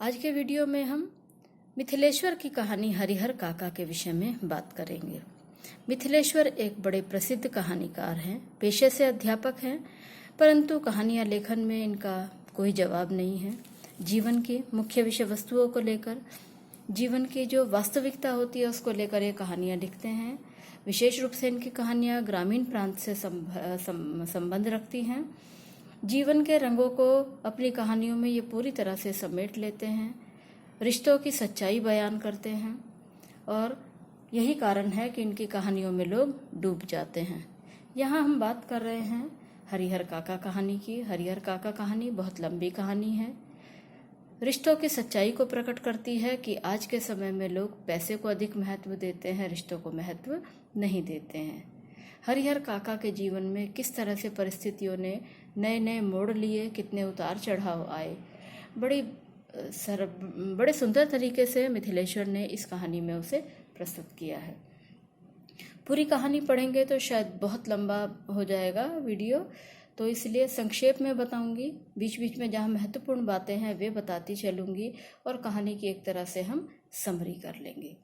आज के वीडियो में हम मिथिलेश्वर की कहानी हरिहर काका के विषय में बात करेंगे। मिथिलेश्वर एक बड़े प्रसिद्ध कहानीकार हैं, पेशे से अध्यापक हैं, परंतु कहानियाँ लेखन में इनका कोई जवाब नहीं है। जीवन की मुख्य विषय वस्तुओं को लेकर, जीवन की जो वास्तविकता होती है उसको लेकर ये कहानियाँ लिखते हैं। विशेष रूप से इनकी कहानियाँ ग्रामीण प्रांत से संबंध रखती हैं। जीवन के रंगों को अपनी कहानियों में ये पूरी तरह से समेट लेते हैं, रिश्तों की सच्चाई बयान करते हैं और यही कारण है कि इनकी कहानियों में लोग डूब जाते हैं। यहाँ हम बात कर रहे हैं हरिहर काका कहानी की। हरिहर काका कहानी बहुत लंबी कहानी है, रिश्तों की सच्चाई को प्रकट करती है कि आज के समय में लोग पैसे को अधिक महत्व देते हैं, रिश्तों को महत्व नहीं देते हैं। हरिहर काका के जीवन में किस तरह से परिस्थितियों ने नए नए मोड़ लिए, कितने उतार चढ़ाव आए, बड़े सुंदर तरीके से मिथिलेश्वर ने इस कहानी में उसे प्रस्तुत किया है। पूरी कहानी पढ़ेंगे तो शायद बहुत लंबा हो जाएगा वीडियो, तो इसलिए संक्षेप में बताऊंगी। बीच बीच में जहाँ महत्वपूर्ण बातें हैं वे बताती चलूंगी और कहानी की एक तरह से हम समरी कर लेंगे।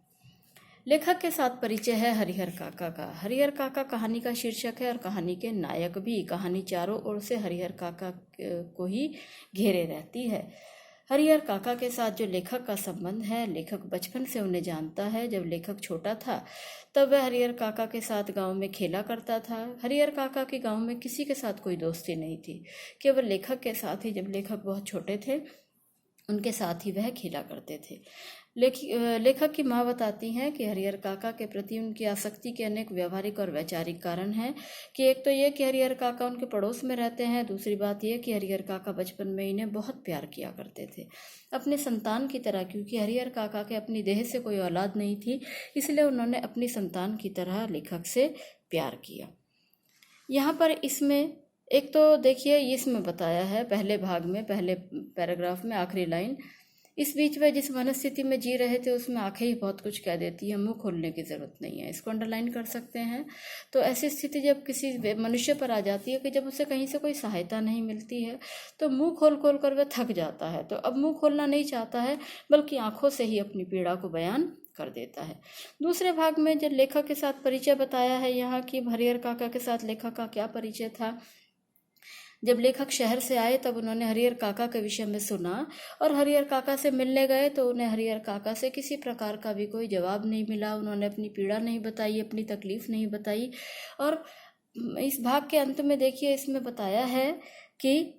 लेखक के साथ परिचय है हरिहर काका का। हरिहर काका कहानी का शीर्षक है और कहानी के नायक भी। कहानी चारों ओर से हरिहर काका को ही घेरे रहती है। हरिहर काका के साथ जो लेखक का संबंध है, लेखक बचपन से उन्हें जानता है। जब लेखक छोटा था तब वह हरिहर काका के साथ गांव में खेला करता था। हरिहर काका के गांव में किसी के साथ कोई दोस्ती नहीं थी, केवल लेखक के साथ ही। जब लेखक बहुत छोटे थे उनके साथ ही वह खेला करते थे। लेखक की माँ बताती हैं कि हरिहर काका के प्रति उनकी आसक्ति के अनेक व्यवहारिक और वैचारिक कारण हैं। कि एक तो ये कि हरिहर काका उनके पड़ोस में रहते हैं, दूसरी बात यह कि हरिहर काका बचपन में इन्हें बहुत प्यार किया करते थे, अपने संतान की तरह। क्योंकि हरिहर काका के अपनी देह से कोई औलाद नहीं थी, इसलिए उन्होंने अपनी संतान की तरह लेखक से प्यार किया। यहाँ पर इसमें एक तो देखिए, इसमें बताया है पहले भाग में, पहले पैराग्राफ में आखिरी लाइन, इस बीच में जिस मनस्थिति में जी रहे थे उसमें आंखें ही बहुत कुछ कह देती है, मुंह खोलने की ज़रूरत नहीं है। इसको अंडरलाइन कर सकते हैं। तो ऐसी स्थिति जब किसी मनुष्य पर आ जाती है कि जब उसे कहीं से कोई सहायता नहीं मिलती है तो मुंह खोल खोल कर वह थक जाता है। तो अब मुंह खोलना नहीं चाहता है, बल्कि आंखों से ही अपनी पीड़ा को बयान कर देता है। दूसरे भाग में जब लेखक के साथ परिचय बताया है यहाँ कि हरिहर काका के साथ लेखक का क्या परिचय था। जब लेखक शहर से आए तब उन्होंने हरिहर काका के विषय में सुना और हरिहर काका से मिलने गए तो उन्हें हरिहर काका से किसी प्रकार का भी कोई जवाब नहीं मिला। उन्होंने अपनी पीड़ा नहीं बताई, अपनी तकलीफ नहीं बताई। और इस भाग के अंत में देखिए, इसमें बताया है कि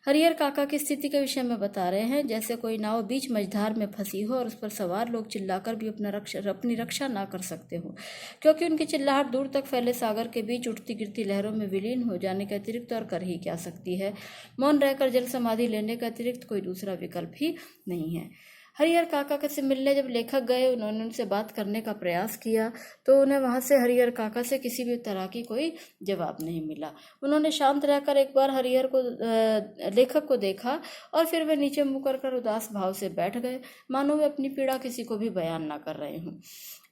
हरिहर काका की स्थिति के विषय में बता रहे हैं, जैसे कोई नाव बीच मझधार में फंसी हो और उस पर सवार लोग चिल्लाकर भी अपनी रक्षा ना कर सकते हो, क्योंकि उनकी चिल्लाहट दूर तक फैले सागर के बीच उठती गिरती लहरों में विलीन हो जाने के अतिरिक्त और कर ही क्या सकती है। मौन रहकर जल समाधि लेने के अतिरिक्त कोई दूसरा विकल्प ही नहीं है। हरिहर काका से मिलने जब लेखक गए, उन्होंने उनसे बात करने का प्रयास किया तो उन्हें वहाँ से हरिहर काका से किसी भी तरह की कोई जवाब नहीं मिला। उन्होंने शांत रहकर एक बार लेखक को देखा और फिर वे नीचे मुँह कर उदास भाव से बैठ गए, मानो वे अपनी पीड़ा किसी को भी बयान ना कर रहे हों।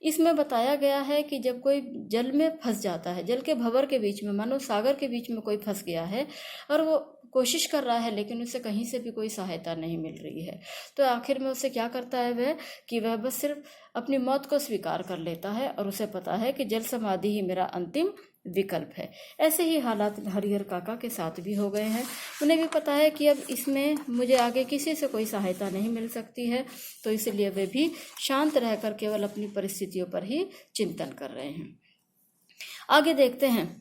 इसमें बताया गया है कि जब कोई जल में फंस जाता है, जल के भंवर के बीच में, मानो सागर के बीच में कोई फंस गया है और वो कोशिश कर रहा है लेकिन उसे कहीं से भी कोई सहायता नहीं मिल रही है, तो आखिर में उसे क्या करता है वह कि वह बस सिर्फ अपनी मौत को स्वीकार कर लेता है और उसे पता है कि जल समाधि ही मेरा अंतिम विकल्प है। ऐसे ही हालात हरिहर काका के साथ भी हो गए हैं। उन्हें भी पता है कि अब इसमें मुझे आगे किसी से कोई सहायता नहीं मिल सकती है, तो इसलिए वे भी शांत रहकर केवल अपनी परिस्थितियों पर ही चिंतन कर रहे हैं। आगे देखते हैं।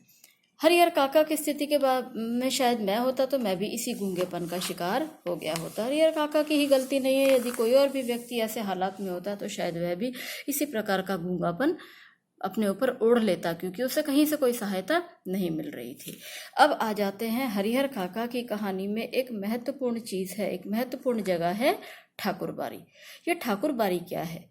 हरिहर काका की स्थिति के बाद में शायद मैं होता तो मैं भी इसी गूंगेपन का शिकार हो गया होता। हरिहर काका की ही गलती नहीं है, यदि कोई और भी व्यक्ति ऐसे हालात में होता तो शायद वह भी इसी प्रकार का गूंगापन अपने ऊपर ओढ़ लेता, क्योंकि उसे कहीं से कोई सहायता नहीं मिल रही थी। अब आ जाते हैं हरिहर काका की कहानी में एक महत्वपूर्ण चीज़ है, एक महत्वपूर्ण जगह है ठाकुरबाड़ी। ये ठाकुरबाड़ी क्या है?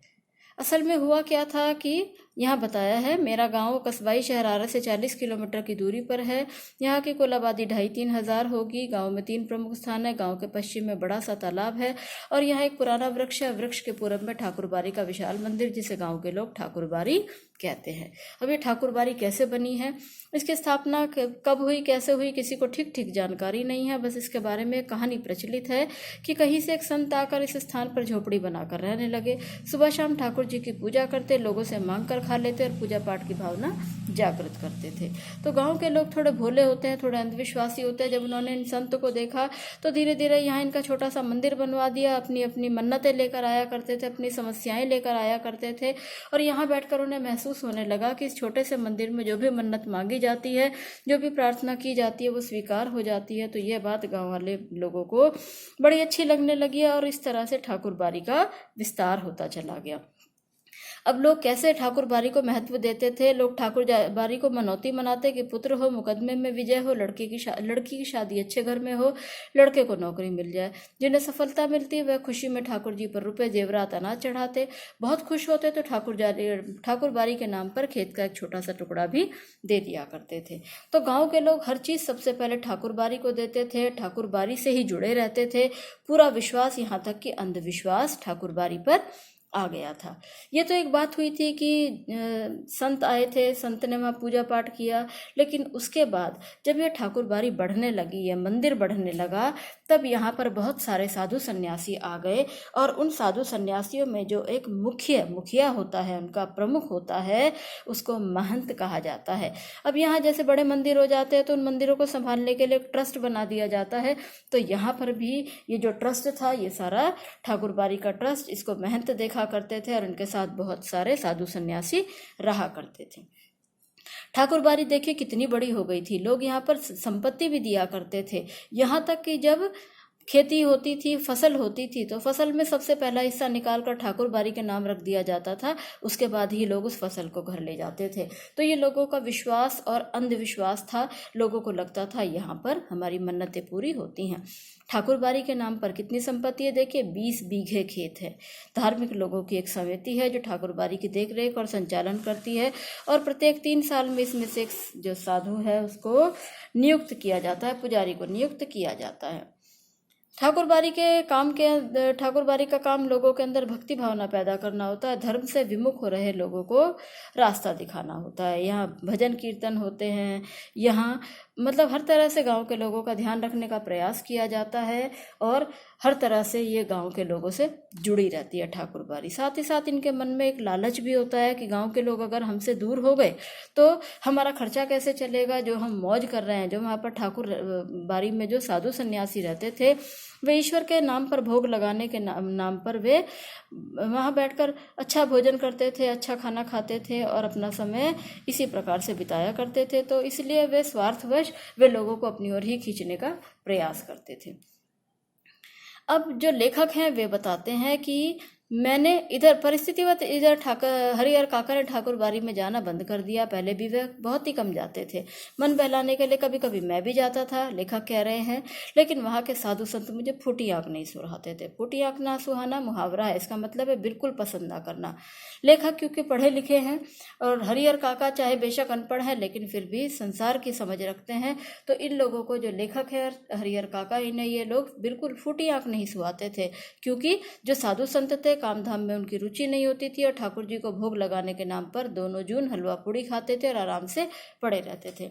असल में हुआ क्या था कि यहाँ बताया है, मेरा गांव कस्बाई शहरारा से 40 किलोमीटर की दूरी पर है। यहाँ की कुल आबादी 2,500-3 हज़ार होगी। गांव में 3 प्रमुख स्थान है। गांव के पश्चिम में बड़ा सा तालाब है और यहाँ एक पुराना वृक्ष है। वृक्ष के पूरब में ठाकुरबाड़ी का विशाल मंदिर, जिसे गांव के लोग ठाकुरबाड़ी कहते हैं। अब ये ठाकुरबाड़ी कैसे बनी है, इसकी स्थापना कब हुई, कैसे हुई, किसी को ठीक ठीक जानकारी नहीं है। बस इसके बारे में कहानी प्रचलित है कि कहीं से एक संत आकर इस स्थान पर झोपड़ी बनाकर रहने लगे। सुबह शाम ठाकुर जी की पूजा करते, लोगों से मांग कर खा लेते और पूजा पाठ की भावना जागृत करते थे। तो गांव के लोग थोड़े भोले होते हैं, थोड़े अंधविश्वासी होते हैं। जब उन्होंने इन संत को देखा तो धीरे धीरे यहाँ इनका छोटा सा मंदिर बनवा दिया। अपनी अपनी मन्नतें लेकर आया करते थे, अपनी समस्याएं लेकर आया करते थे और यहाँ बैठकर उन्हें महसूस होने लगा कि इस छोटे से मंदिर में जो भी मन्नत मांगी जाती है, जो भी प्रार्थना की जाती है, वो स्वीकार हो जाती है। तो यह बात गाँव वाले लोगों को बड़ी अच्छी लगने लगी और इस तरह से ठाकुरबाड़ी का विस्तार होता चला गया। अब लोग कैसे ठाकुरबाड़ी को महत्व देते थे। लोग ठाकुरबाड़ी को मनौती मनाते कि पुत्र हो, मुकदमे में विजय हो, लड़की की शादी अच्छे घर में हो, लड़के को नौकरी मिल जाए। जिन्हें सफलता मिलती वह खुशी में ठाकुर जी पर रुपए, जेवरात, अनाज चढ़ाते। बहुत खुश होते तो ठाकुरबाड़ी के नाम पर खेत का एक छोटा सा टुकड़ा भी दे दिया करते थे। तो गाँव के लोग हर चीज़ सबसे पहले ठाकुरबाड़ी को देते थे, ठाकुरबाड़ी से ही जुड़े रहते थे। पूरा विश्वास, यहाँ तक कि अंधविश्वास ठाकुरबाड़ी पर आ गया था। ये तो एक बात हुई थी कि संत आए थे, संत ने वहाँ पूजा पाठ किया, लेकिन उसके बाद जब ये ठाकुरबाड़ी बढ़ने लगी, ये मंदिर बढ़ने लगा, तब यहाँ पर बहुत सारे साधु सन्यासी आ गए और उन साधु सन्यासियों में जो एक मुखिया होता है, उनका प्रमुख होता है, उसको महंत कहा जाता है। अब यहाँ जैसे बड़े मंदिर हो जाते हैं तो उन मंदिरों को संभालने के लिए एक ट्रस्ट बना दिया जाता है। तो यहाँ पर भी ये जो ट्रस्ट था, ये सारा ठाकुरबाड़ी का ट्रस्ट, इसको महंत देखा करते थे और उनके साथ बहुत सारे साधु सन्यासी रहा करते थे। ठाकुरबाड़ी देखिए कितनी बड़ी हो गई थी। लोग यहाँ पर संपत्ति भी दिया करते थे। यहाँ तक कि जब खेती होती थी, फसल होती थी, तो फसल में सबसे पहला हिस्सा निकाल कर ठाकुरबाड़ी के नाम रख दिया जाता था। उसके बाद ही लोग उस फसल को घर ले जाते थे। तो ये लोगों का विश्वास और अंधविश्वास था। लोगों को लगता था यहाँ पर हमारी मन्नतें पूरी होती हैं। ठाकुरबाड़ी के नाम पर कितनी संपत्ति है देखिए, 20 बीघे खेत है। धार्मिक लोगों की एक समिति है जो ठाकुरबाड़ी की देखरेख और संचालन करती है और प्रत्येक 3 साल में इसमें से एक जो साधु है उसको नियुक्त किया जाता है, पुजारी को नियुक्त किया जाता है। ठाकुरबाड़ी का काम लोगों के अंदर भक्ति भावना पैदा करना होता है। धर्म से विमुख हो रहे लोगों को रास्ता दिखाना होता है। यहाँ भजन कीर्तन होते हैं। यहाँ मतलब हर तरह से गांव के लोगों का ध्यान रखने का प्रयास किया जाता है और हर तरह से ये गांव के लोगों से जुड़ी रहती है ठाकुरबाड़ी। साथ ही साथ इनके मन में एक लालच भी होता है कि गांव के लोग अगर हमसे दूर हो गए तो हमारा खर्चा कैसे चलेगा। जो हम मौज कर रहे हैं, जो वहाँ पर ठाकुरबाड़ी में जो साधु सन्यासी रहते थे, वे ईश्वर के नाम पर भोग लगाने के नाम पर वे वहाँ बैठकर अच्छा भोजन करते थे, अच्छा खाना खाते थे और अपना समय इसी प्रकार से बिताया करते थे। तो इसलिए वे स्वार्थवश वे लोगों को अपनी ओर ही खींचने का प्रयास करते थे। अब जो लेखक हैं वे बताते हैं कि मैंने इधर परिस्थितिवत इधर हरिहर काका ने ठाकुरबाड़ी में जाना बंद कर दिया। पहले भी वे बहुत ही कम जाते थे। मन बहलाने के लिए कभी कभी मैं भी जाता था, लेखक कह रहे हैं, लेकिन वहाँ के साधु संत मुझे फूटी आँख नहीं सुहाते थे। फूटी आँख ना सुहाना मुहावरा है, इसका मतलब है बिल्कुल पसंद ना करना। लेखक क्योंकि पढ़े लिखे हैं और हरिहर काका चाहे बेशक अनपढ़ है लेकिन फिर भी संसार की समझ रखते हैं, तो इन लोगों को जो लेखक है हरिहर काका, इन्हें ये लोग बिल्कुल फूटी आँख नहीं सुहाते थे, क्योंकि जो साधु संत थे काम धाम में उनकी रुचि नहीं होती थी और ठाकुर जी को भोग लगाने के नाम पर दोनों जून हलवा पूड़ी खाते थे और आराम से पड़े रहते थे।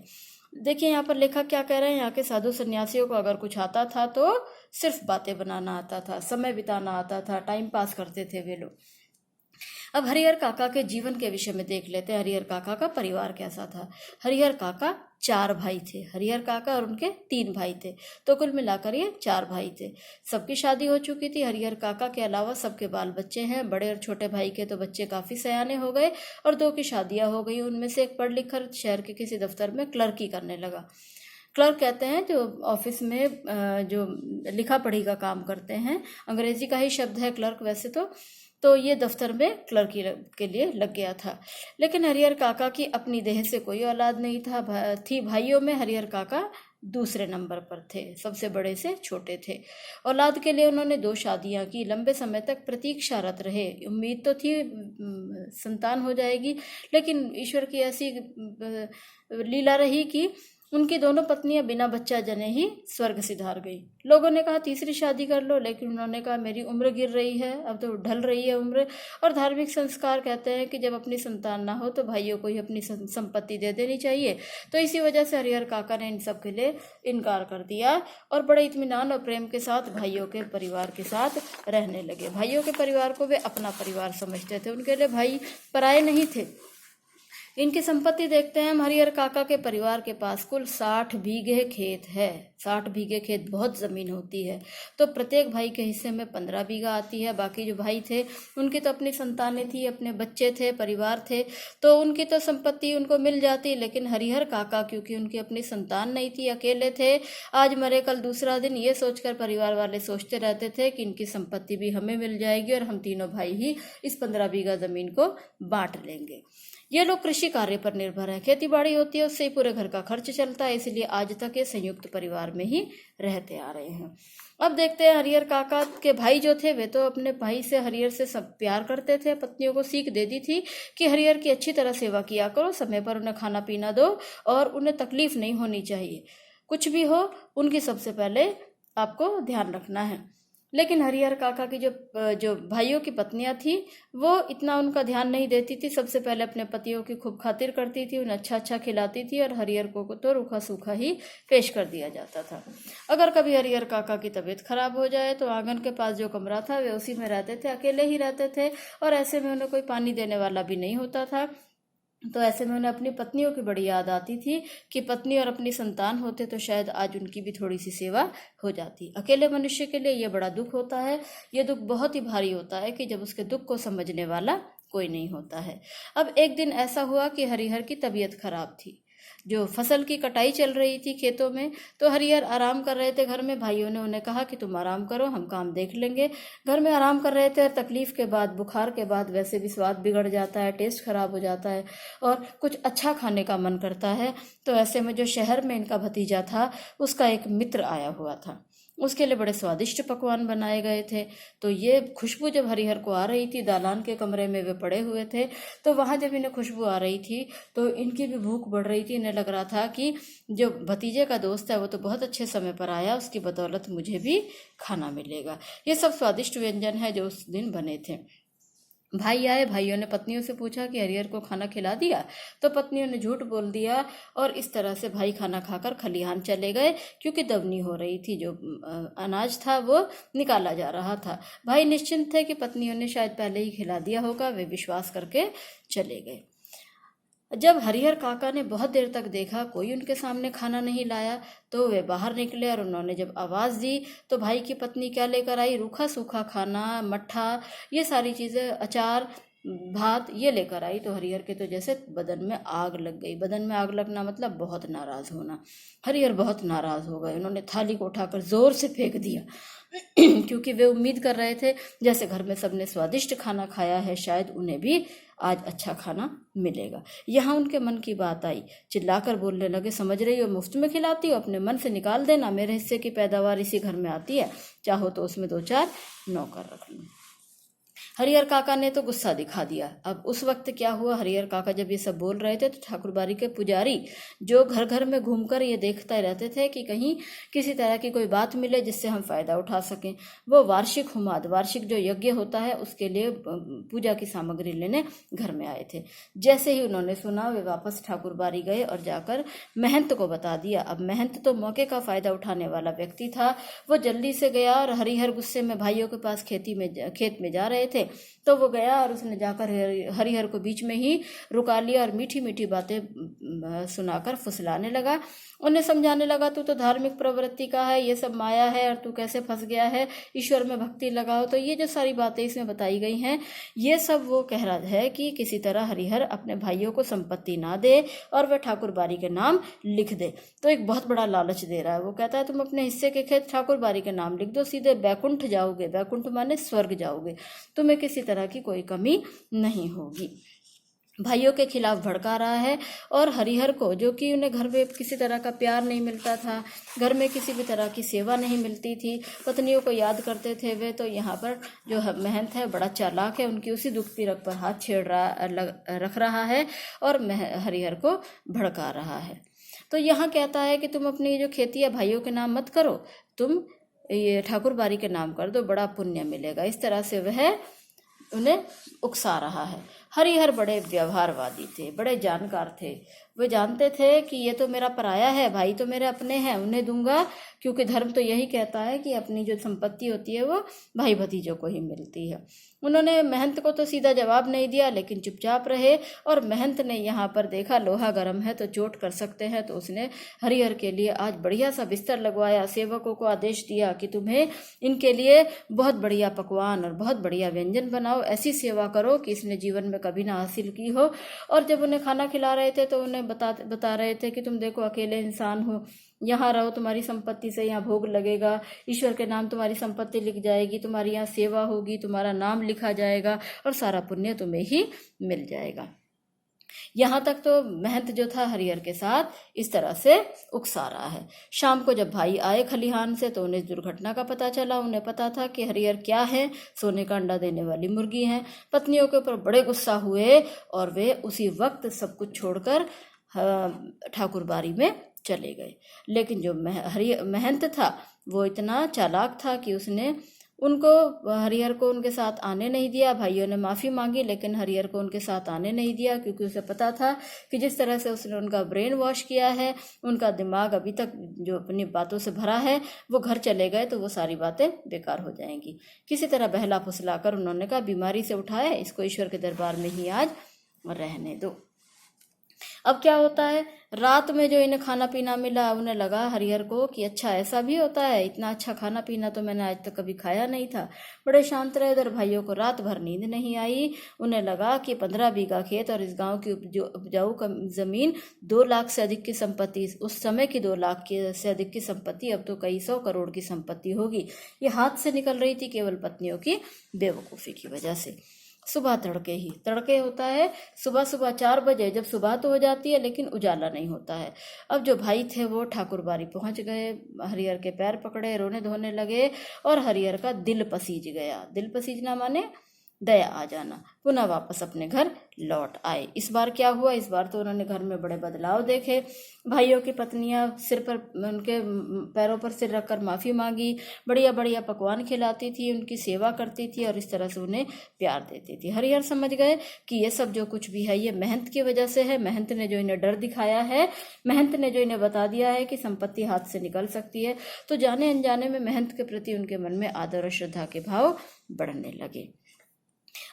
देखिए यहाँ पर लेखक क्या कह रहे हैं, यहाँ के साधु सन्यासियों को अगर कुछ आता था तो सिर्फ बातें बनाना आता था, समय बिताना आता था, टाइम पास करते थे वे लोग। अब हरिहर काका के जीवन के विषय में देख लेते हैं। हरिहर काका का परिवार कैसा था। हरिहर काका 4 भाई थे। हरिहर काका और उनके 3 भाई थे, तो कुल मिलाकर ये 4 भाई थे। सबकी शादी हो चुकी थी। हरिहर काका के अलावा सबके बाल बच्चे हैं। बड़े और छोटे भाई के तो बच्चे काफ़ी सयाने हो गए और 2 की शादियां हो गई। उनमें से एक पढ़ लिख कर शहर के किसी दफ्तर में क्लर्की करने लगा। क्लर्क कहते हैं जो ऑफिस में जो लिखा पढ़ी का काम करते हैं, अंग्रेजी का ही शब्द है क्लर्क वैसे तो ये दफ्तर में क्लर्की के लिए लग गया था। लेकिन हरिहर काका की अपनी देह से कोई औलाद नहीं थी। भाइयों में हरिहर काका दूसरे नंबर पर थे, सबसे बड़े से छोटे थे। औलाद के लिए उन्होंने 2 शादियां की, लंबे समय तक प्रतीक्षारत रहे। उम्मीद तो थी संतान हो जाएगी, लेकिन ईश्वर की ऐसी लीला रही कि उनकी दोनों पत्नियां बिना बच्चा जने ही स्वर्ग सिधार गई। लोगों ने कहा तीसरी शादी कर लो, लेकिन उन्होंने कहा मेरी उम्र गिर रही है, अब तो ढल रही है उम्र, और धार्मिक संस्कार कहते हैं कि जब अपनी संतान ना हो तो भाइयों को ही अपनी संपत्ति दे देनी चाहिए। तो इसी वजह से हरिहर काका ने इन सब के लिए इनकार कर दिया और बड़े इत्मीनान और प्रेम के साथ भाइयों के परिवार के साथ रहने लगे। भाइयों के परिवार को वे अपना परिवार समझते थे, उनके लिए भाई पराये नहीं थे। इनकी संपत्ति देखते हैं हम। हरिहर काका के परिवार के पास कुल 60 बीघे खेत है। 60 बीघे खेत बहुत ज़मीन होती है। तो प्रत्येक भाई के हिस्से में 15 बीघा आती है। बाकी जो भाई थे उनकी तो अपनी संतानें थी, अपने बच्चे थे, परिवार थे, तो उनकी तो संपत्ति उनको मिल जाती। लेकिन हरिहर काका क्योंकि उनकी अपनी संतान नहीं थी, अकेले थे, आज मरे कल दूसरा दिन, ये सोचकर परिवार वाले सोचते रहते थे कि इनकी संपत्ति भी हमें मिल जाएगी और हम तीनों भाई ही इस 15 बीघा ज़मीन को बांट लेंगे। ये लोग कृषि कार्य पर निर्भर हैं, खेती बाड़ी होती है, उससे ही पूरे घर का खर्च चलता है, इसलिए आज तक ये संयुक्त परिवार में ही रहते आ रहे हैं। अब देखते हैं हरिहर काका के भाई जो थे वे तो अपने भाई से, हरिहर से सब प्यार करते थे। पत्नियों को सीख दे दी थी कि हरिहर की अच्छी तरह सेवा किया करो, समय पर उन्हें खाना पीना दो और उन्हें तकलीफ नहीं होनी चाहिए। कुछ भी हो उनकी सबसे पहले आपको ध्यान रखना है। लेकिन हरिहर काका की जो भाइयों की पत्नियां थी वो इतना उनका ध्यान नहीं देती थी। सबसे पहले अपने पतियों की खूब खातिर करती थी, उन्हें अच्छा अच्छा खिलाती थी और हरिहर को तो रूखा सूखा ही पेश कर दिया जाता था। अगर कभी हरिहर काका की तबीयत खराब हो जाए तो आंगन के पास जो कमरा था वे उसी में रहते थे, अकेले ही रहते थे और ऐसे में उन्हें कोई पानी देने वाला भी नहीं होता था। तो ऐसे में उन्हें अपनी पत्नियों की बड़ी याद आती थी कि पत्नी और अपनी संतान होते तो शायद आज उनकी भी थोड़ी सी सेवा हो जाती। अकेले मनुष्य के लिए ये बड़ा दुख होता है। ये दुख बहुत ही भारी होता है कि जब उसके दुख को समझने वाला कोई नहीं होता है। अब एक दिन ऐसा हुआ कि हरिहर की तबीयत खराब थी। जो फसल की कटाई चल रही थी खेतों में, तो हरिहर आराम कर रहे थे घर में। भाइयों ने उन्हें कहा कि तुम आराम करो, हम काम देख लेंगे। घर में आराम कर रहे थे और तकलीफ के बाद, बुखार के बाद वैसे भी स्वाद बिगड़ जाता है, टेस्ट खराब हो जाता है और कुछ अच्छा खाने का मन करता है। तो ऐसे में जो शहर में इनका भतीजा था उसका एक मित्र आया हुआ था, उसके लिए बड़े स्वादिष्ट पकवान बनाए गए थे। तो ये खुशबू जब हरिहर को आ रही थी, दालान के कमरे में वे पड़े हुए थे, तो वहाँ जब इन्हें खुशबू आ रही थी तो इनकी भी भूख बढ़ रही थी। इन्हें लग रहा था कि जो भतीजे का दोस्त है वो तो बहुत अच्छे समय पर आया, उसकी बदौलत मुझे भी खाना मिलेगा। ये सब स्वादिष्ट व्यंजन है जो उस दिन बने थे। भाई आए, भाइयों ने पत्नियों से पूछा कि हरिहर को खाना खिला दिया, तो पत्नियों ने झूठ बोल दिया और इस तरह से भाई खाना खाकर खलिहान चले गए क्योंकि दवनी हो रही थी, जो अनाज था वो निकाला जा रहा था। भाई निश्चिंत थे कि पत्नियों ने शायद पहले ही खिला दिया होगा, वे विश्वास करके चले गए। जब हरिहर काका ने बहुत देर तक देखा कोई उनके सामने खाना नहीं लाया तो वे बाहर निकले और उन्होंने जब आवाज़ दी तो भाई की पत्नी क्या लेकर आई, रूखा सूखा खाना, मट्ठा, ये सारी चीज़ें, अचार, भात, ये लेकर आई। तो हरिहर के तो जैसे बदन में आग लग गई। बदन में आग लगना मतलब बहुत नाराज़ होना। हरिहर बहुत नाराज़ हो गए। उन्होंने थाली को उठाकर ज़ोर से फेंक दिया क्योंकि वे उम्मीद कर रहे थे जैसे घर में सबने स्वादिष्ट खाना खाया है शायद उन्हें भी आज अच्छा खाना मिलेगा। यहाँ उनके मन की बात आई, चिल्लाकर बोलने लगे, समझ रही हो मुफ्त में खिलाती हो, अपने मन से निकाल देना, मेरे हिस्से की पैदावार इसी घर में आती है, चाहो तो उसमें 2-4 नौकर रख लो। हरिहर काका ने तो गुस्सा दिखा दिया। अब उस वक्त क्या हुआ, हरिहर काका जब ये सब बोल रहे थे तो ठाकुरबाड़ी के पुजारी जो घर घर में घूमकर ये देखते रहते थे कि कहीं किसी तरह की कोई बात मिले जिससे हम फायदा उठा सकें, वो वार्षिक हुमाद, वार्षिक जो यज्ञ होता है उसके लिए पूजा की सामग्री लेने घर में आए थे। जैसे ही उन्होंने सुना वे वापस ठाकुरबाड़ी गए और जाकर महंत को बता दिया। अब महंत तो मौके का फायदा उठाने वाला व्यक्ति था, वो जल्दी से गया और हरिहर गुस्से में भाइयों के पास खेत में जा रहे थे तो वो गया और उसने जाकर हरिहर को बीच में ही रुका लिया और मीठी मीठी बातें सुनाकर फुसलाने लगा। उन्हें समझाने लगा, तू तो धार्मिक प्रवृत्ति का है, ये सब माया है और तू कैसे फंस गया है, ईश्वर में भक्ति लगाओ। तो ये जो सारी बातें इसमें बताई गई हैं ये सब वो कह रहा है कि किसी तरह हरिहर अपने भाइयों को संपत्ति ना दे और वह ठाकुरबाड़ी के नाम लिख दे। तो एक बहुत बड़ा लालच दे रहा है। वो कहता है तुम अपने हिस्से के खेत ठाकुरबाड़ी के नाम लिख दो, सीधे बैकुंठ जाओगे, बैकुंठ माने स्वर्ग जाओगे, तुम्हें किसी तरह की कोई कमी नहीं होगी। भाइयों के खिलाफ भड़का रहा है। और हरिहर को, जो कि उन्हें घर में किसी तरह का प्यार नहीं मिलता था, घर में किसी भी तरह की सेवा नहीं मिलती थी, पत्नियों को याद करते थे वे, तो यहाँ पर जो महंत है बड़ा चालाक है, उनकी उसी दुख पीड़क पर हाथ रख रहा है और हरिहर को भड़का रहा है। तो यहाँ कहता है कि तुम अपनी जो खेती है भाइयों के नाम मत करो, तुम ये ठाकुर बारी के नाम कर दो, बड़ा पुण्य मिलेगा। इस तरह से वह उन्हें उकसा रहा है। हरिहर बड़े व्यवहारवादी थे, बड़े जानकार थे। वे जानते थे कि ये तो मेरा पराया है, भाई तो मेरे अपने हैं, उन्हें दूंगा, क्योंकि धर्म तो यही कहता है कि अपनी जो संपत्ति होती है वो भाई भतीजों को ही मिलती है। उन्होंने महंत को तो सीधा जवाब नहीं दिया, लेकिन चुपचाप रहे। और महंत ने यहाँ पर देखा लोहा गर्म है तो चोट कर सकते हैं, तो उसने हरिहर के लिए आज बढ़िया सा बिस्तर लगवाया, सेवकों को आदेश दिया कि तुम्हें इनके लिए बहुत बढ़िया पकवान और बहुत बढ़िया व्यंजन बनाओ, ऐसी सेवा करो कि इसने जीवन में कभी ना हासिल की हो। और जब उन्हें खाना खिला रहे थे तो उन्हें बता रहे थे कि तुम देखो अकेले इंसान हो, यहाँ रहो, तुम्हारी संपत्ति से यहाँ भोग लगेगा, ईश्वर के नाम तुम्हारी संपत्ति लिख जाएगी, तुम्हारी यहाँ सेवा होगी, तुम्हारा नाम लिखा जाएगा और सारा पुण्य तुम्हें ही मिल जाएगा। यहाँ तक तो महंत जो था हरिहर के साथ इस तरह से उकसा रहा है। शाम को जब भाई आए खलिहान से तो उन्हें दुर्घटना का पता चला। उन्हें पता था कि हरिहर क्या है, सोने का अंडा देने वाली मुर्गी है। पत्नियों के ऊपर बड़े गुस्सा हुए और वे उसी वक्त सब कुछ छोड़कर ठाकुर बारी में चले गए। लेकिन जो महंत था वो इतना चालाक था कि उसने हरिहर को उनके साथ आने नहीं दिया। भाइयों ने माफ़ी मांगी लेकिन हरिहर को उनके साथ आने नहीं दिया, क्योंकि उसे पता था कि जिस तरह से उसने उनका ब्रेन वॉश किया है, उनका दिमाग अभी तक जो अपनी बातों से भरा है, वो घर चले गए तो वो सारी बातें बेकार हो जाएंगी। किसी तरह बहला फुसला कर उन्होंने कहा बीमारी से उठाए, इसको ईश्वर के दरबार में ही आज रहने दो। अब क्या होता है, रात में जो इन्हें खाना पीना मिला, उन्हें लगा हरिहर को कि अच्छा ऐसा भी होता है, इतना अच्छा खाना पीना तो मैंने आज तक कभी खाया नहीं था। बड़े शांत रहे। इधर भाइयों को रात भर नींद नहीं आई। उन्हें लगा कि 15 बीघा खेत और इस गांव की उपजाऊ जमीन 2 लाख से अधिक की संपत्ति, उस समय की 2 लाख से अधिक की संपत्ति अब तो कई 100 करोड़ की संपत्ति होगी, ये हाथ से निकल रही थी केवल पत्नियों की बेवकूफ़ी की वजह से। सुबह तड़के होता है, सुबह 4 बजे, जब सुबह तो हो जाती है लेकिन उजाला नहीं होता है। अब जो भाई थे वो ठाकुर बारी पहुंच गए, हरिहर के पैर पकड़े, रोने धोने लगे और हरिहर का दिल पसीज गया। दिल पसीजना माने दया आ जाना। पुनः वापस अपने घर लौट आए। इस बार क्या हुआ, इस बार तो उन्होंने घर में बड़े बदलाव देखे। भाइयों की पत्नियां सिर पर, उनके पैरों पर सिर रखकर माफ़ी मांगी, बढ़िया बढ़िया पकवान खिलाती थी, उनकी सेवा करती थी और इस तरह से उन्हें प्यार देती थी। हरिहर समझ गए कि ये सब जो कुछ भी है ये महंत की वजह से है। महंत ने जो इन्हें डर दिखाया है, महंत ने जो इन्हें बता दिया है कि संपत्ति हाथ से निकल सकती है, तो जाने अनजाने में महंत के प्रति उनके मन में आदर और श्रद्धा के भाव बढ़ने लगे।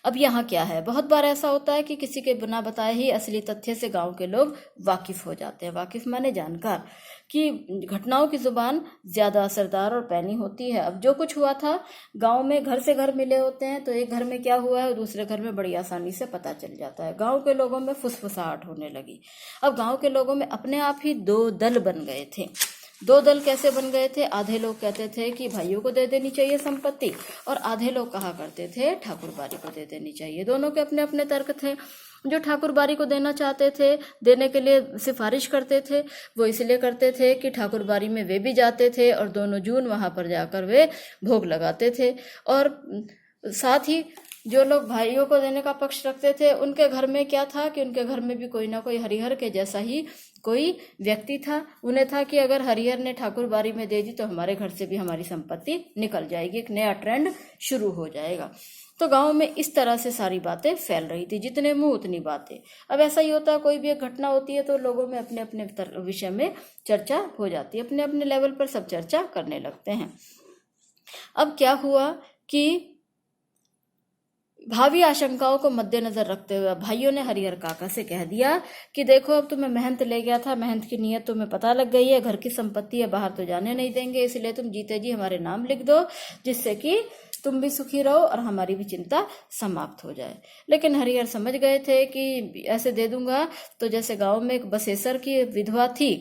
अब यहाँ क्या है, बहुत बार ऐसा होता है कि किसी के बिना बताए ही असली तथ्य से गांव के लोग वाकिफ हो जाते हैं। वाकिफ माने जानकार, कि घटनाओं की जुबान ज्यादा असरदार और पैनी होती है। अब जो कुछ हुआ था गांव में, घर से घर मिले होते हैं, तो एक घर में क्या हुआ है दूसरे घर में बड़ी आसानी से पता चल जाता है। गांव के लोगों में फुसफुसाहट होने लगी। अब गांव के लोगों में अपने आप ही 2 दल बन गए थे। 2 दल कैसे बन गए थे, आधे लोग कहते थे कि भाइयों को दे देनी चाहिए संपत्ति, और आधे लोग कहा करते थे ठाकुर बारी को दे देनी चाहिए। दोनों के अपने अपने तर्क थे। जो ठाकुर बारी को देना चाहते थे, देने के लिए सिफारिश करते थे, वो इसलिए करते थे कि ठाकुर बारी में वे भी जाते थे और दोनों जून वहां पर जाकर वे भोग लगाते थे। और साथ ही जो लोग भाइयों को देने का पक्ष रखते थे, उनके घर में क्या था कि उनके घर में भी कोई ना कोई हरिहर के जैसा ही कोई व्यक्ति था। उन्हें था कि अगर हरिहर ने ठाकुर बारी में दे दी तो हमारे घर से भी हमारी संपत्ति निकल जाएगी, एक नया ट्रेंड शुरू हो जाएगा। तो गांव में इस तरह से सारी बातें फैल रही थी, जितने मुंह उतनी बातें। अब ऐसा ही होता है, कोई भी एक घटना होती है तो लोगों में अपने अपने विषय में चर्चा हो जाती है, अपने अपने लेवल पर सब चर्चा करने लगते हैं। अब क्या हुआ कि भावी आशंकाओं को मद्देनजर रखते हुए भाइयों ने हरिहर काका से कह दिया कि देखो, अब तुम्हें महंत ले गया था, महंत की नीयत तुम्हें पता लग गई है, घर की संपत्ति है, बाहर तो जाने नहीं देंगे, इसलिए तुम जीते जी हमारे नाम लिख दो, जिससे कि तुम भी सुखी रहो और हमारी भी चिंता समाप्त हो जाए। लेकिन हरिहर समझ गए थे कि ऐसे दे दूंगा तो जैसे गांव में एक बसेसर की विधवा थी,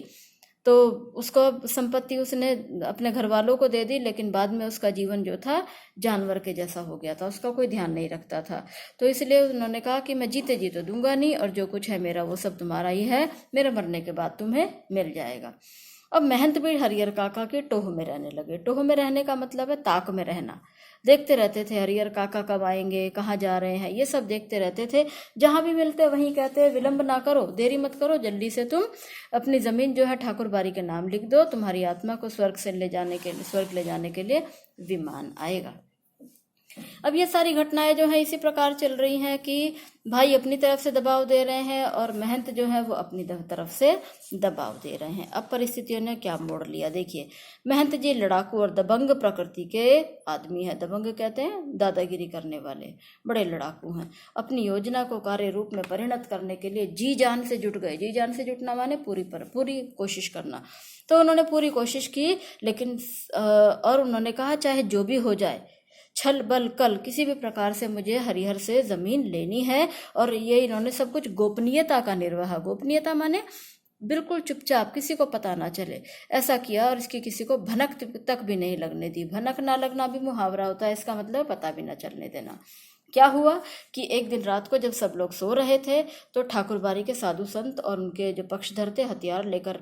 तो उसको संपत्ति उसने अपने घर वालों को दे दी, लेकिन बाद में उसका जीवन जो था जानवर के जैसा हो गया था, उसका कोई ध्यान नहीं रखता था। तो इसलिए उन्होंने कहा कि मैं जीते जी तो दूंगा नहीं, और जो कुछ है मेरा वो सब तुम्हारा ही है, मेरे मरने के बाद तुम्हें मिल जाएगा। अब महंत भी हरिहर काका के टोह में रहने लगे। टोह में रहने का मतलब है ताक में रहना। देखते रहते थे हरिहर काका कब आएंगे, कहाँ जा रहे हैं, ये सब देखते रहते थे। जहां भी मिलते वहीं कहते विलंब ना करो, देरी मत करो, जल्दी से तुम अपनी जमीन जो है ठाकुर बारी के नाम लिख दो, तुम्हारी आत्मा को स्वर्ग ले जाने के लिए विमान आएगा। अब ये सारी घटनाएं जो है इसी प्रकार चल रही हैं कि भाई अपनी तरफ से दबाव दे रहे हैं और महंत जो है वो अपनी तरफ से दबाव दे रहे हैं। अब परिस्थितियों ने क्या मोड़ लिया देखिए। महंत जी लड़ाकू और दबंग प्रकृति के आदमी है। दबंग कहते हैं दादागिरी करने वाले, बड़े लड़ाकू हैं। अपनी योजना को कार्य रूप में परिणत करने के लिए जी जान से जुट गए। जी जान से जुटना माने पूरी कोशिश करना। तो उन्होंने पूरी कोशिश की, लेकिन और उन्होंने कहा चाहे जो भी हो जाए, छल बल कल किसी भी प्रकार से मुझे हरिहर से जमीन लेनी है। और ये इन्होंने सब कुछ गोपनीयता का निर्वाह, गोपनीयता माने बिल्कुल चुपचाप, किसी को पता ना चले, ऐसा किया। और इसकी किसी को भनक तक भी नहीं लगने दी। भनक ना लगना भी मुहावरा होता है, इसका मतलब पता भी ना चलने देना। क्या हुआ कि एक दिन रात को जब सब लोग सो रहे थे तो ठाकुरबारी के साधु संत और उनके जो पक्षधर थे हथियार लेकर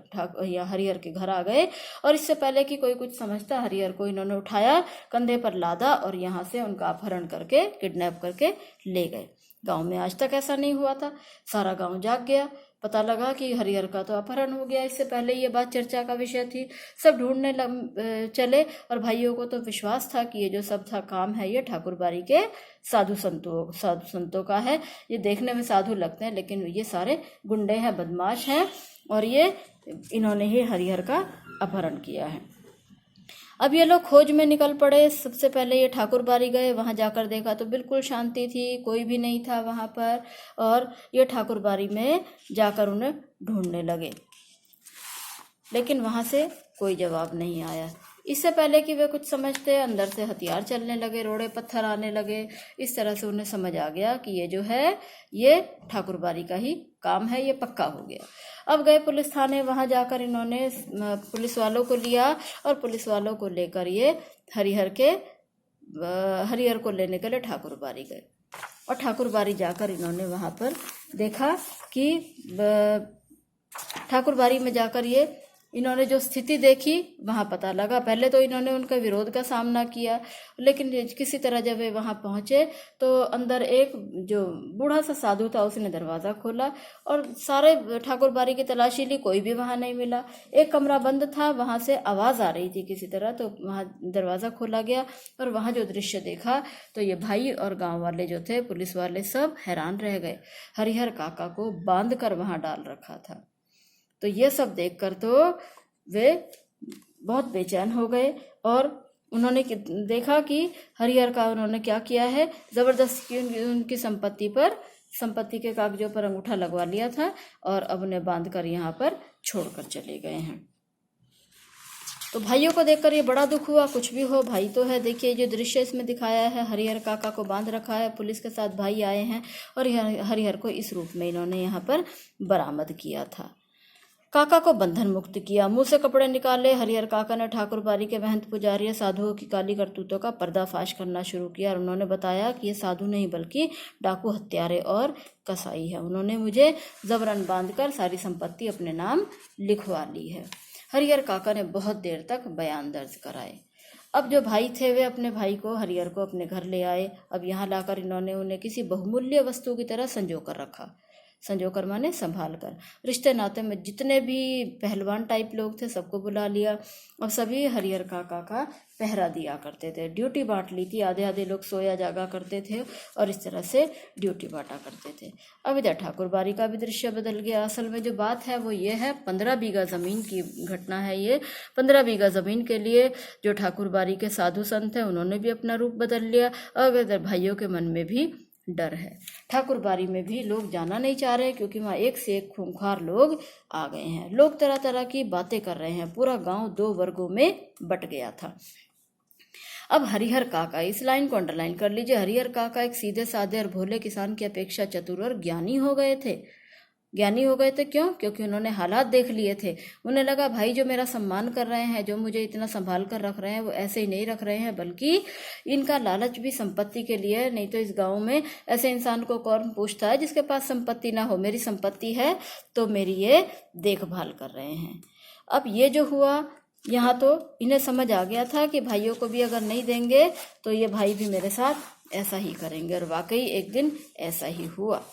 हरिहर के घर आ गए। और इससे पहले कि कोई कुछ समझता, हरिहर को इन्होंने उठाया, कंधे पर लादा और यहाँ से उनका अपहरण करके, किडनैप करके ले गए। गांव में आज तक ऐसा नहीं हुआ था। सारा गांव जाग गया, पता लगा कि हरिहर का तो अपहरण हो गया। इससे पहले ये बात चर्चा का विषय थी। सब ढूंढने चले और भाइयों को तो विश्वास था कि ये जो सब था काम है ये ठाकुरबारी के साधु संतों का है। ये देखने में साधु लगते हैं लेकिन ये सारे गुंडे हैं, बदमाश हैं, और ये इन्होंने ही हरिहर का अपहरण किया है। अब ये लोग खोज में निकल पड़े। सबसे पहले ये ठाकुरबारी गए, वहां जाकर देखा तो बिल्कुल शांति थी, कोई भी नहीं था वहां पर। और ये ठाकुरबारी में जाकर उन्हें ढूंढने लगे, लेकिन वहां से कोई जवाब नहीं आया। इससे पहले कि वे कुछ समझते, अंदर से हथियार चलने लगे, रोड़े पत्थर आने लगे। इस तरह से उन्हें समझ आ गया कि ये जो है ये ठाकुरबारी का ही काम है, ये पक्का हो गया। अब गए पुलिस थाने, वहां जाकर इन्होंने पुलिस वालों को लिया और पुलिस वालों को लेकर ये हरिहर को लेने के लिए ठाकुरबारी गए। और ठाकुरबारी जाकर इन्होंने वहां पर देखा कि ठाकुरबारी में जाकर ये इन्होंने जो स्थिति देखी वहां पता लगा। पहले तो इन्होंने उनका विरोध का सामना किया, लेकिन किसी तरह जब वे वहां पहुंचे तो अंदर एक जो बूढ़ा सा साधु था उसने दरवाजा खोला और सारे ठाकुरबारी की तलाशी ली, कोई भी वहां नहीं मिला। एक कमरा बंद था, वहां से आवाज आ रही थी किसी तरह, तो वहां दरवाजा खोला गया और वहां जो दृश्य देखा तो ये भाई और गांव वाले जो थे, पुलिस वाले, सब हैरान रह गए। हरिहर काका को बांध कर वहां डाल रखा था। तो ये सब देखकर तो वे बहुत बेचैन हो गए और उन्होंने देखा कि हरिहर का उन्होंने क्या किया है, जबरदस्ती उनकी संपत्ति के कागजों पर अंगूठा लगवा लिया था और अब उन्हें बांधकर यहाँ पर छोड़कर चले गए हैं। तो भाइयों को देखकर ये बड़ा दुख हुआ। कुछ भी हो, भाई तो है। देखिए जो दृश्य इसमें दिखाया है, हरिहर काका को बांध रखा है, पुलिस के साथ भाई आए हैं और हरिहर को इस रूप में इन्होंने यहाँ पर बरामद किया था। काका को बंधन मुक्त किया, मुंह से कपड़े निकाले। हरिहर काका ने ठाकुरबारी के महंत पुजारी साधुओं की काली करतूतों का पर्दाफाश करना शुरू किया और उन्होंने बताया कि ये साधु नहीं बल्कि डाकू, हत्यारे और कसाई है। उन्होंने मुझे जबरन बांधकर सारी संपत्ति अपने नाम लिखवा ली है। हरिहर काका ने बहुत देर तक बयान दर्ज कराए। अब जो भाई थे वे अपने भाई को, हरिहर को, अपने घर ले आए। अब यहाँ लाकर इन्होंने उन्हें किसी बहुमूल्य वस्तु की तरह संजो कर रखा। संजो कर माने संभाल कर। रिश्ते नाते में जितने भी पहलवान टाइप लोग थे सबको बुला लिया। अब सभी हरिहर काका का पहरा दिया करते थे, ड्यूटी बांट ली थी। आधे आधे लोग सोया जागा करते थे और इस तरह से ड्यूटी बांटा करते थे। अब इधर ठाकुरबारी का भी दृश्य बदल गया। असल में जो बात है वो ये है, 15 बीघा ज़मीन की घटना है ये। 15 बीघा ज़मीन के लिए जो ठाकुरबारी के साधु संत हैं उन्होंने भी अपना रूप बदल लिया। और इधर भाइयों के मन में भी डर है। ठाकुरबारी में भी लोग जाना नहीं चाह रहे क्योंकि वहाँ एक से एक खूंखार लोग आ गए हैं। लोग तरह तरह की बातें कर रहे हैं। पूरा गांव 2 वर्गों में बट गया था। अब हरिहर काका, इस लाइन को अंडरलाइन कर लीजिए। हरिहर काका एक सीधे साधे और भोले किसान की अपेक्षा चतुर और ज्ञानी हो गए थे। ज्ञानी हो गए थे। क्यों? क्योंकि उन्होंने हालात देख लिए थे। उन्हें लगा भाई जो मेरा सम्मान कर रहे हैं, जो मुझे इतना संभाल कर रख रहे हैं, वो ऐसे ही नहीं रख रहे हैं, बल्कि इनका लालच भी संपत्ति के लिए है। नहीं तो इस गांव में ऐसे इंसान को कौन पूछता है जिसके पास संपत्ति ना हो। मेरी संपत्ति है तो मेरी ये देखभाल कर रहे हैं। अब ये जो हुआ, यहाँ तो इन्हें समझ आ गया था कि भाइयों को भी अगर नहीं देंगे तो ये भाई भी मेरे साथ ऐसा ही करेंगे, और वाकई एक दिन ऐसा ही हुआ।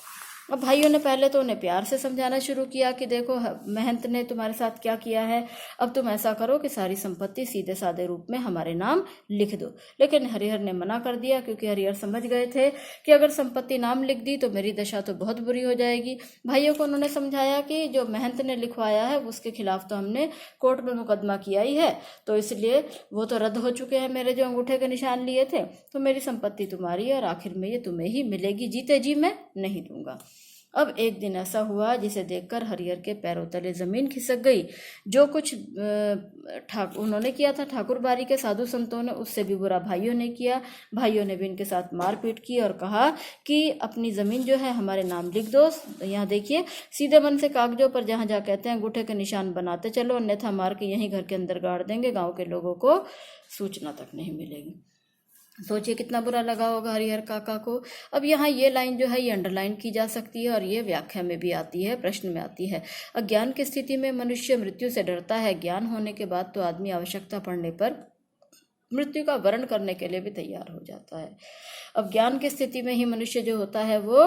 अब भाइयों ने पहले तो उन्हें प्यार से समझाना शुरू किया कि देखो महंत ने तुम्हारे साथ क्या किया है, अब तुम ऐसा करो कि सारी संपत्ति सीधे साधे रूप में हमारे नाम लिख दो। लेकिन हरिहर ने मना कर दिया, क्योंकि हरिहर समझ गए थे कि अगर संपत्ति नाम लिख दी तो मेरी दशा तो बहुत बुरी हो जाएगी। भाइयों को उन्होंने समझाया कि जो महंत ने लिखवाया है उसके खिलाफ तो हमने कोर्ट में मुकदमा किया ही है, तो इसलिए वो तो रद्द हो चुके हैं, मेरे जो अंगूठे के निशान लिए थे, तो मेरी संपत्ति तुम्हारी है और आखिर में ये तुम्हें ही मिलेगी, जीते जी मैं नहीं दूंगा। अब एक दिन ऐसा हुआ जिसे देखकर हरिहर के पैरों तले जमीन खिसक गई। जो कुछ उन्होंने किया था ठाकुरबाड़ी के साधु संतों ने, उससे भी बुरा भाइयों ने किया। भाइयों ने भी इनके साथ मारपीट की और कहा कि अपनी ज़मीन जो है हमारे नाम लिख दो। यहाँ देखिए, सीधे मन से कागजों पर जहाँ जहाँ कहते हैं अंगूठे के निशान बनाते चलो, अन्यथा मार के यहीं घर के अंदर गाड़ देंगे, गाँव के लोगों को सूचना तक नहीं मिलेगी। सोचिए कितना बुरा लगा होगा हरिहर काका को। अब यहाँ ये लाइन जो है ये अंडरलाइन की जा सकती है और ये व्याख्या में भी आती है, प्रश्न में आती है। अज्ञान की स्थिति में मनुष्य मृत्यु से डरता है, ज्ञान होने के बाद तो आदमी आवश्यकता पड़ने पर मृत्यु का वरण करने के लिए भी तैयार हो जाता है। अब ज्ञान की स्थिति में ही मनुष्य जो होता है वो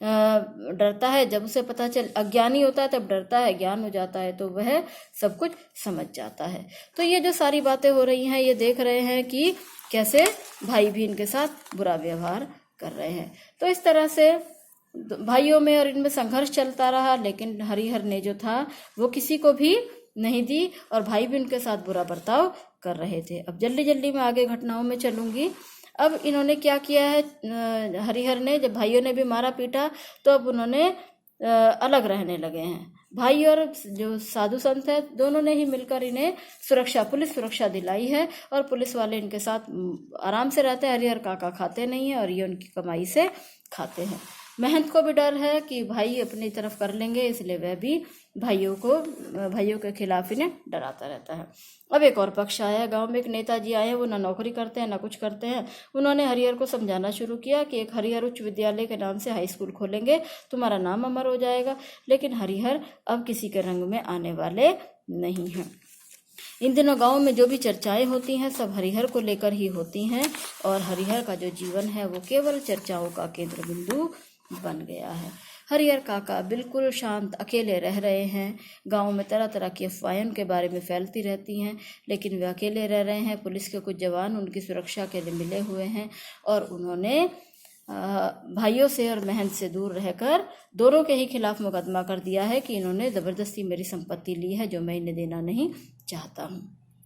डरता है। जब उसे पता चल, अज्ञानी होता है तब डरता है, ज्ञान हो जाता है तो वह सब कुछ समझ जाता है। तो ये जो सारी बातें हो रही हैं, ये देख रहे हैं कि कैसे भाई भी इनके साथ बुरा व्यवहार कर रहे हैं। तो इस तरह से भाइयों में और इनमें संघर्ष चलता रहा, लेकिन हरिहर ने जो था वो किसी को भी नहीं दी और भाई भी उनके साथ बुरा बर्ताव कर रहे थे। अब जल्दी जल्दी मैं आगे घटनाओं में चलूंगी। अब इन्होंने क्या किया है, हरिहर ने, जब भाइयों ने भी मारा पीटा तो अब उन्होंने अलग रहने लगे हैं। भाई और जो साधु संत है दोनों ने ही मिलकर इन्हें पुलिस सुरक्षा दिलाई है और पुलिस वाले इनके साथ आराम से रहते हैं। हरिहर काका खाते नहीं है और ये उनकी कमाई से खाते हैं। महंत को भी डर है कि भाई अपनी तरफ कर लेंगे, इसलिए वह भी भाइयों के खिलाफ इन्हें डराता रहता है। अब एक और पक्ष आया, गांव में एक नेताजी आए, वो ना नौकरी करते हैं ना कुछ करते हैं। उन्होंने हरिहर को समझाना शुरू किया कि एक हरिहर उच्च विद्यालय के नाम से हाई स्कूल खोलेंगे, तुम्हारा नाम अमर हो जाएगा। लेकिन हरिहर अब किसी के रंग में आने वाले नहीं हैं। इन दिनों गांव में जो भी चर्चाएं होती हैं सब हरिहर को लेकर ही होती हैं और हरिहर का जो जीवन है वो केवल चर्चाओं का केंद्र बिंदु बन गया है। हरिहर काका बिल्कुल शांत अकेले रह रहे हैं। गांव में तरह तरह की अफवाहें उनके बारे में फैलती रहती हैं, लेकिन वे अकेले रह रहे हैं। पुलिस के कुछ जवान उनकी सुरक्षा के लिए मिले हुए हैं और उन्होंने भाइयों से और महंत से दूर रहकर दोनों के ही खिलाफ मुकदमा कर दिया है कि इन्होंने ज़बरदस्ती मेरी संपत्ति ली है जो मैं इन्हें देना नहीं चाहता हूँ।